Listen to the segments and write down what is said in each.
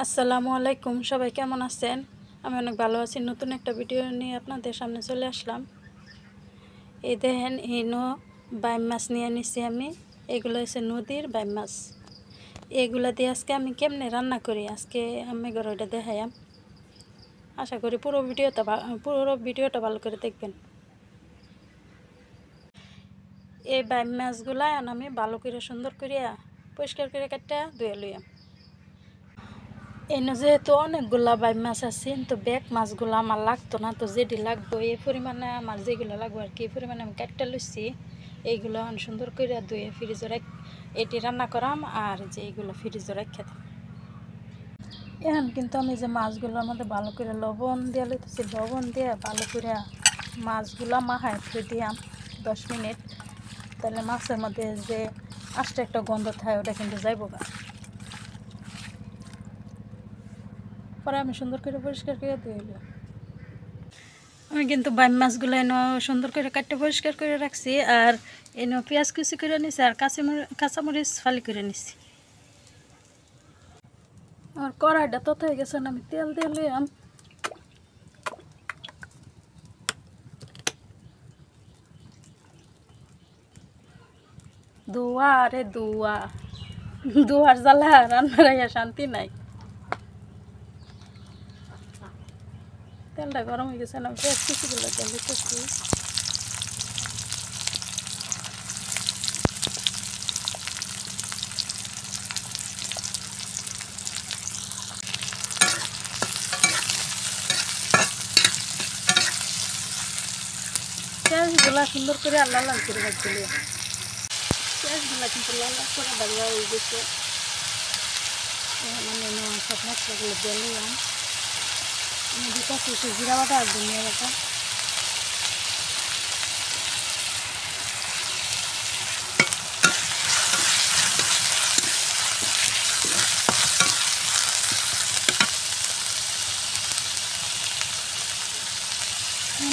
আসসালামু আলাইকুম, সবাই কেমন আছেন? আমি অনেক ভালো আছি। নতুন একটা ভিডিও নিয়ে আপনাদের সামনে চলে আসলাম। এই দেখেন, বাইম মাছ নিয়ে নিছি আমি। এগুলো হচ্ছে নদীর বাইম মাছ। এগুলা দিয়ে আজকে আমি কেমনে রান্না করি আজকে আমি ওইটা দেখাইম। আশা করি পুরো ভিডিওটা ভালো করে দেখবেন। এই বাইম মাছগুলা আমি ভালো করে সুন্দর করিয়া পরিষ্কার করে কাটটা ধুয়ে লইয়াম। যেহেতু অনেকগুলা বাইম মাছ আছে, তো ব্যাগ মাছগুলো আমার লাগতো না, তো যেটি লাগবো এই পরিমাণে আমার যেগুলো লাগবো আর কি এই পরিমাণে আমি কাটটা লইছি। এইগুলো সুন্দর করে ধুয়ে ফ্রিজে এটি রান্না করাম, আর যে এইগুলো ফ্রিজে রেখে দিই। এখন কিন্তু আমি যে মাছগুলোর মধ্যে ভালো করে লবণ দিয়ে লইতেছি, লবণ দিয়ে ভালো করে মাছগুলো মাখায় ধুয়ে দিয়াম 10 মিনিট। তাহলে মাছের মধ্যে যে আস্তে একটা গন্ধ থাকে ওটা কিন্তু যাইব না। পরে আমি সুন্দর করে পরিষ্কার করে ধুয়ে নিলাম। আমি কিন্তু বাইম মাছগুলো সুন্দর করে কাটতে পরিষ্কার করে রাখছি, আর পেঁয়াজ কুচি করে নিছি, আর কাঁচামরিচ ফালি করে নিছি। আর কড়াইটা তত হয়ে গেছে, আমি তেল দিয়ে লইলাম। ধোয়া রে ধোয়া, ধোয়ার জ্বালা রান্নার শান্তি নাই। তেলটা গরম হয়ে গেছে, আমি পেঁয়াজ কুচিগুলো তেল দিতেছি। পেঁয়াজগুলা সুন্দর করে লাল লাল করে রাখছিল। পেঁয়াজগুলা কিন্তু লাল লাল করে ভাজা হয়ে গেছে। আমি সব মশলাগুলো দিয়ে নিলাম। আমি দিতেছি একটু জিরা বাটা আর ধনিয়া বাটা।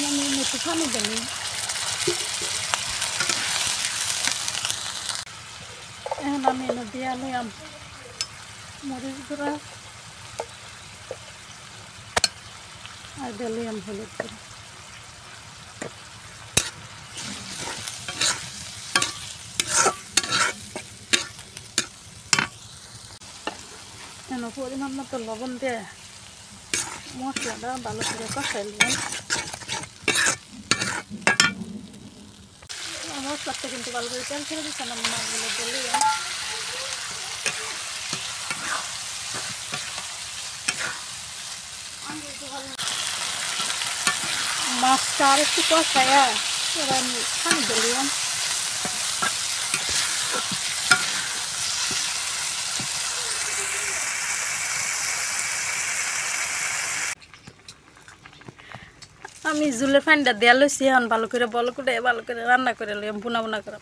আমি একটু পানি দিলাম। এখন আমি দিয়ে নিলাম মরিচ গুঁড়া আর দিলাম হলুদ গুঁড়া। এখন পরিমাণ মতো লবণ দিয়ে মশলাটা ভালো করে কষাই নিলাম। মশলাটা কিন্তু ভালো করে তেল ছেড়ে দিচ্ছেন, আমি মাছগুলো দিলাম। মাছটা আর একটু কষাইয়া এবার আমি পানি দিলাম। আমি জুলের পানিটা দেওয়া লইছি, এখন ভালো করে রান্না করে লইম, বুনা করে।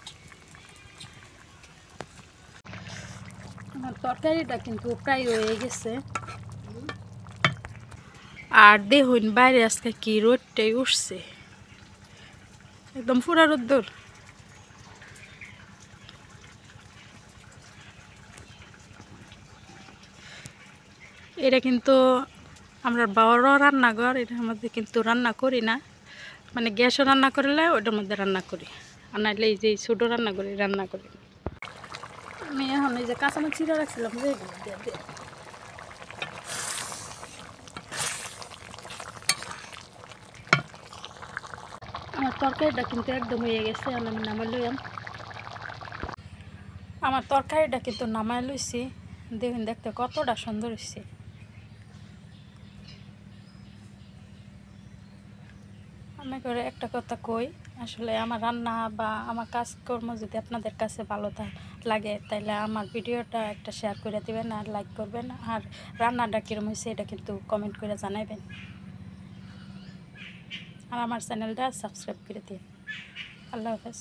আমার তরকারিটা কিন্তু প্রায় হয়ে গেছে। আর দেখুন বাইরে আজকে কি রোদটাই উঠছে, একদম পুরা রোদ্দুর। এটা কিন্তু আমরা বড় রান্নাঘর, এটার মধ্যে কিন্তু রান্না করি না, মানে গ্যাসও রান্না করলে ওটার মধ্যে রান্না করি, আর নাইলে এই যে ছোটো রান্না করি। আমি এখন এই যে কাঁচামাচ চিরা রাখছিলাম যে আমার তরকারিটা কিন্তু একদম হয়ে গেছে। আমি নামাই লইলাম। আমার তরকারিটা কিন্তু নামাই লইছি, দেখুন দেখতে কতটা সুন্দর হয়েছে। আমি করে একটা কথা কই, আসলে আমার রান্না বা আমার কাজকর্ম যদি আপনাদের কাছে ভালো লাগে, তাহলে আমার ভিডিওটা একটা শেয়ার করে দিবেন আর লাইক করবেন, আর রান্নাটা কীরকম হয়েছে এটা কিন্তু কমেন্ট করে জানাবেন, আর আমার চ্যানেলটা সাবস্ক্রাইব করে দিন। আল্লাহ হাফেজ।